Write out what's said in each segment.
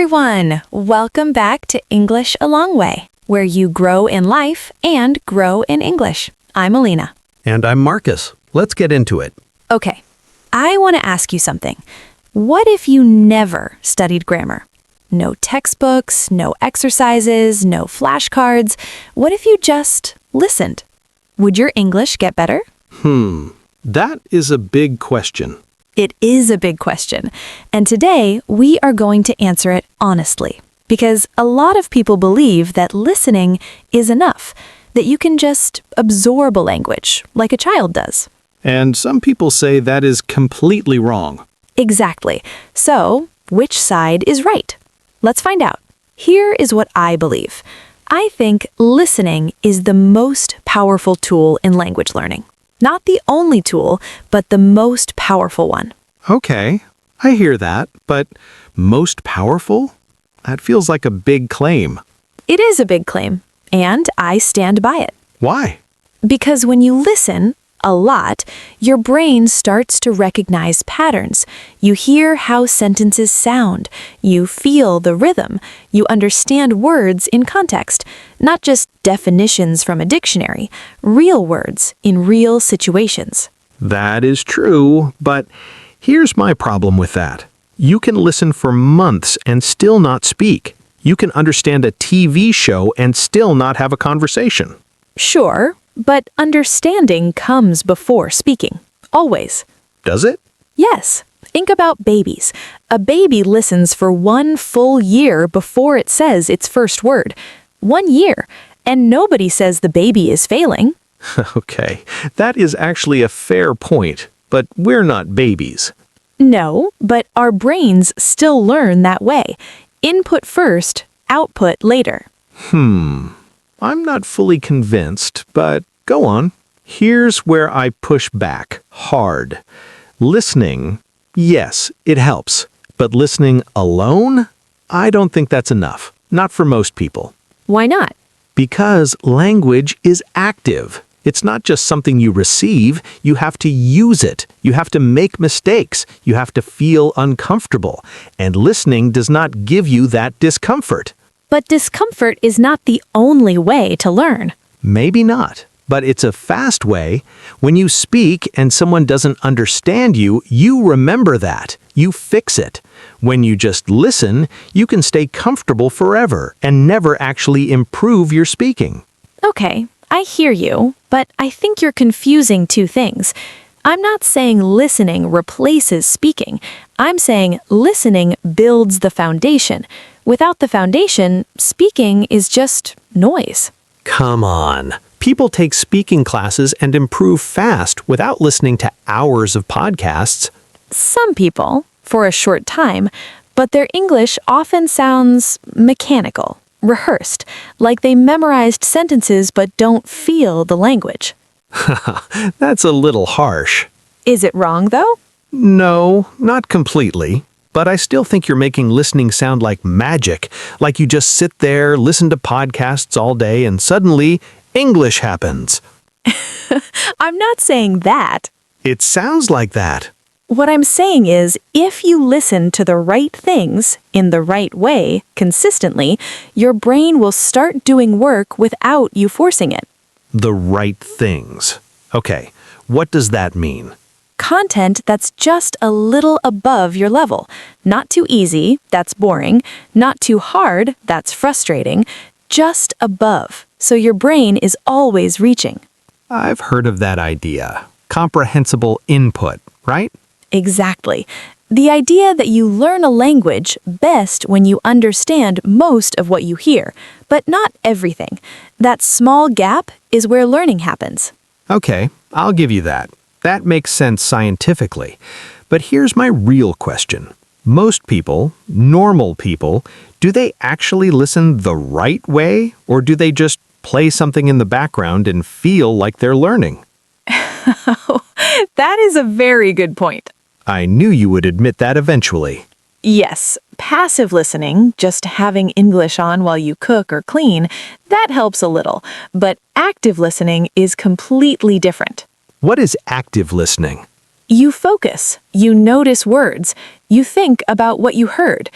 everyone! Welcome back to English a Long Way, where you grow in life and grow in English. I'm Alina. And I'm Marcus. Let's get into it. Okay, I want to ask you something. What if you never studied grammar? No textbooks, no exercises, no flashcards. What if you just listened? Would your English get better? That is a big question. It is a big question, and today we are going to answer it honestly, because a lot of people believe that listening is enough, that you can just absorb a language like a child does. And some people say that is completely wrong. Exactly. So, which side is right? Let's find out. Here is what I believe. I think listening is the most powerful tool in language learning. Not the only tool, but the most powerful one. Okay, I hear that, but most powerful? That feels like a big claim. It is a big claim, and I stand by it. Why? Because when you listen a lot, your brain starts to recognize patterns. You hear how sentences sound. You feel the rhythm. You understand words in context, not just definitions from a dictionary, real words in real situations. That is true, but here's my problem with that. You can listen for months and still not speak. You can understand a TV show and still not have a conversation. Sure, but understanding comes before speaking. Always. Does it? Yes. Think about babies. A baby listens for 1 full year before it says its first word. 1 year. And nobody says the baby is failing. Okay, that is actually a fair point, but we're not babies. No, but our brains still learn that way. Input first, output later. I'm not fully convinced, but go on. Here's where I push back hard. Listening, yes, it helps. But listening alone? I don't think that's enough. Not for most people. Why not? Because language is active. It's not just something you receive. You have to use it. You have to make mistakes. You have to feel uncomfortable. And listening does not give you that discomfort. But discomfort is not the only way to learn. Maybe not, but it's a fast way. When you speak and someone doesn't understand you, you remember that. You fix it. When you just listen, you can stay comfortable forever and never actually improve your speaking. Okay, I hear you, but I think you're confusing two things. I'm not saying listening replaces speaking. I'm saying listening builds the foundation. Without the foundation, speaking is just noise. Come on. People take speaking classes and improve fast without listening to hours of podcasts. Some people, for a short time, but their English often sounds mechanical, rehearsed, like they memorized sentences but don't feel the language. That's a little harsh. Is it wrong, though? No, not completely. But I still think you're making listening sound like magic, like you just sit there, listen to podcasts all day, and suddenly English happens. I'm not saying that. It sounds like that. What I'm saying is, if you listen to the right things in the right way, consistently, your brain will start doing work without you forcing it. The right things. Okay, what does that mean? Content that's just a little above your level. Not too easy, that's boring. Not too hard, that's frustrating. Just above, so your brain is always reaching. I've heard of that idea. Comprehensible input, right? Exactly. The idea that you learn a language best when you understand most of what you hear, but not everything. That small gap is where learning happens. Okay, I'll give you that. That makes sense scientifically. But here's my real question. Most people, normal people, do they actually listen the right way, or do they just play something in the background and feel like they're learning? That is a very good point. I knew you would admit that eventually. Yes, passive listening, just having English on while you cook or clean, that helps a little. But active listening is completely different. What is active listening? You focus, you notice words, you think about what you heard.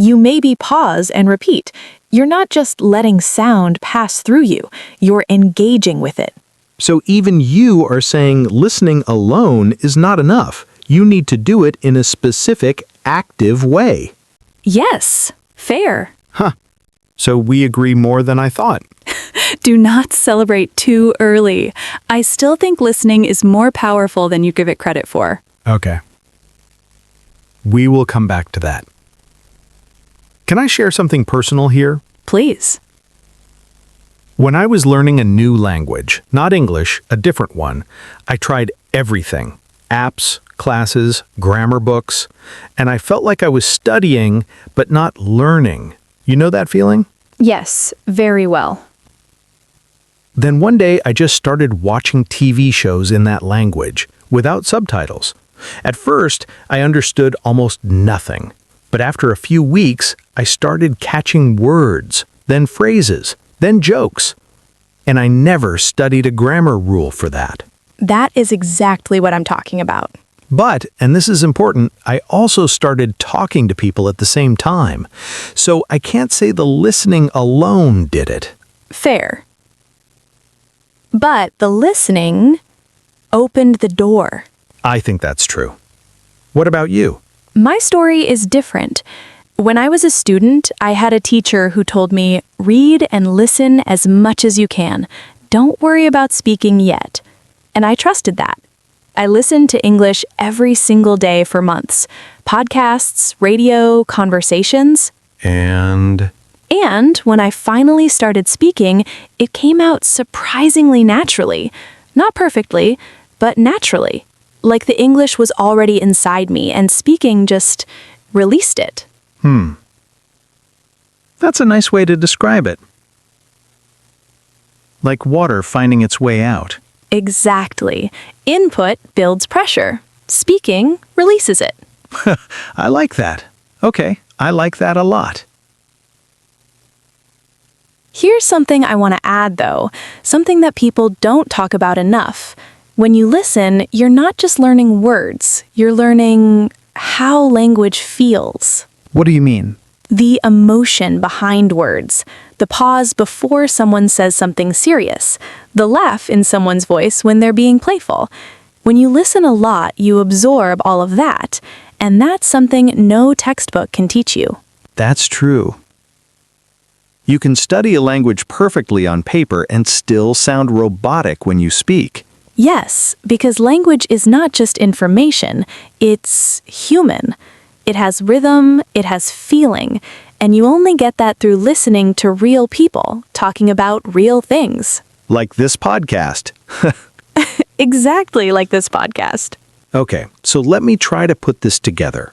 You maybe pause and repeat. You're not just letting sound pass through you, you're engaging with it. So even you are saying listening alone is not enough. You need to do it in a specific, active way. Yes, fair. So we agree more than I thought. Do not celebrate too early. I still think listening is more powerful than you give it credit for. Okay. We will come back to that. Can I share something personal here? Please. When I was learning a new language, not English, a different one, I tried everything. Apps, classes, grammar books, and I felt like I was studying, but not learning. You know that feeling? Yes, very well. Then one day I just started watching TV shows in that language, without subtitles. At first, I understood almost nothing. But after a few weeks, I started catching words, then phrases, then jokes. And I never studied a grammar rule for that. That is exactly what I'm talking about. But, and this is important, I also started talking to people at the same time. So I can't say the listening alone did it. Fair. But the listening opened the door. I think that's true. What about you? My story is different. When I was a student, I had a teacher who told me, read and listen as much as you can. Don't worry about speaking yet. And I trusted that. I listened to English every single day for months. Podcasts, radio, conversations. And when I finally started speaking, it came out surprisingly naturally. Not perfectly, but naturally. Like the English was already inside me and speaking just released it. That's a nice way to describe it. Like water finding its way out. Exactly. Input builds pressure. Speaking releases it. I like that. Okay, I like that a lot. Here's something I want to add, though, something that people don't talk about enough. When you listen, you're not just learning words, you're learning how language feels. What do you mean? The emotion behind words, the pause before someone says something serious, the laugh in someone's voice when they're being playful. When you listen a lot, you absorb all of that, and that's something no textbook can teach you. That's true. You can study a language perfectly on paper and still sound robotic when you speak. Yes, because language is not just information, it's human. It has rhythm, it has feeling, and you only get that through listening to real people talking about real things. Like this podcast. Exactly like this podcast. Okay, so let me try to put this together.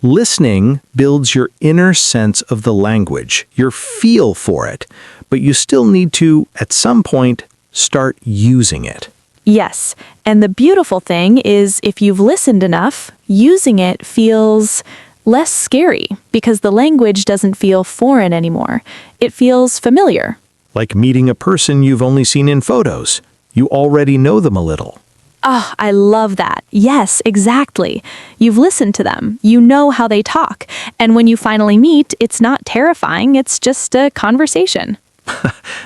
Listening builds your inner sense of the language, your feel for it, but you still need to, at some point, start using it. Yes, and the beautiful thing is if you've listened enough, using it feels less scary because the language doesn't feel foreign anymore. It feels familiar. Like meeting a person you've only seen in photos. You already know them a little. Oh, I love that. Yes, exactly. You've listened to them. You know how they talk. And when you finally meet, it's not terrifying. It's just a conversation.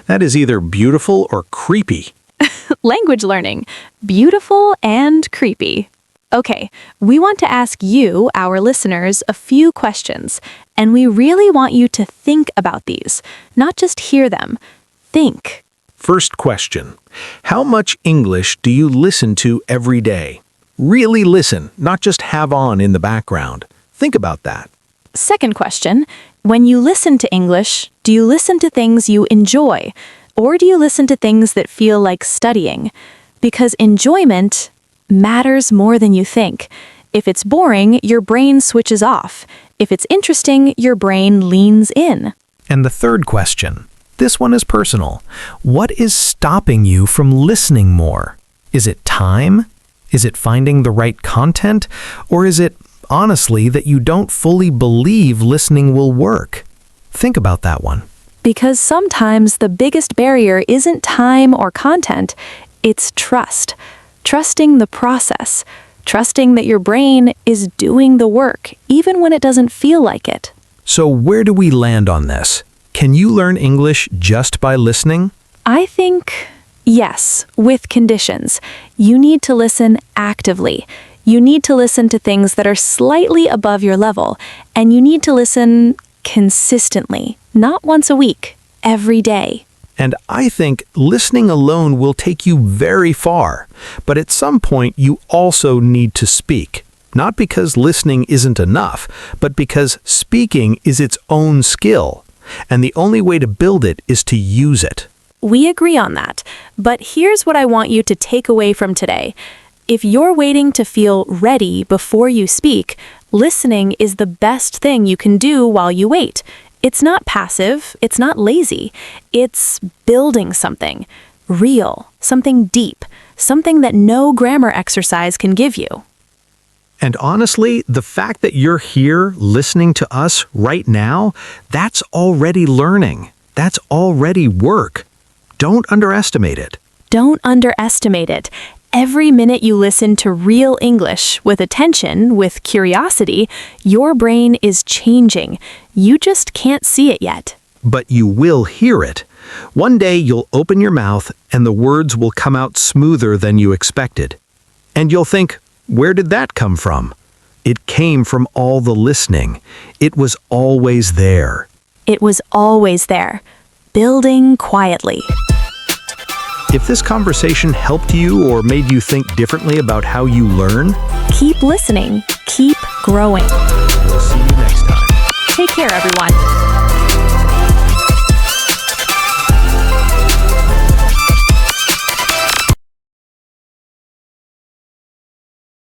That is either beautiful or creepy. Language learning. Beautiful and creepy. Okay, we want to ask you, our listeners, a few questions. And we really want you to think about these, not just hear them. Think. First question. How much English do you listen to every day? Really listen, not just have on in the background. Think about that. Second question. When you listen to English, do you listen to things you enjoy? Or do you listen to things that feel like studying? Because enjoyment matters more than you think. If it's boring, your brain switches off. If it's interesting, your brain leans in. And the third question. This one is personal. What is stopping you from listening more? Is it time? Is it finding the right content? Or is it, honestly, that you don't fully believe listening will work? Think about that one. Because sometimes the biggest barrier isn't time or content, it's trust. Trusting the process. Trusting that your brain is doing the work, even when it doesn't feel like it. So where do we land on this? Can you learn English just by listening? I think yes, with conditions. You need to listen actively. You need to listen to things that are slightly above your level, and you need to listen consistently, not once a week, every day. And I think listening alone will take you very far. But at some point, you also need to speak. Not because listening isn't enough, but because speaking is its own skill. And the only way to build it is to use it. We agree on that. But here's what I want you to take away from today. If you're waiting to feel ready before you speak, listening is the best thing you can do while you wait. It's not passive, it's not lazy. It's building something real, something deep, something that no grammar exercise can give you. And honestly, the fact that you're here listening to us right now, that's already learning. That's already work. Don't underestimate it. Don't underestimate it. Every minute you listen to real English with attention, with curiosity, your brain is changing. You just can't see it yet. But you will hear it. One day you'll open your mouth and the words will come out smoother than you expected. And you'll think, where did that come from? It came from all the listening. It was always there. It was always there, building quietly. If this conversation helped you or made you think differently about how you learn, keep listening, keep growing. we'll see you next time. Take care, everyone.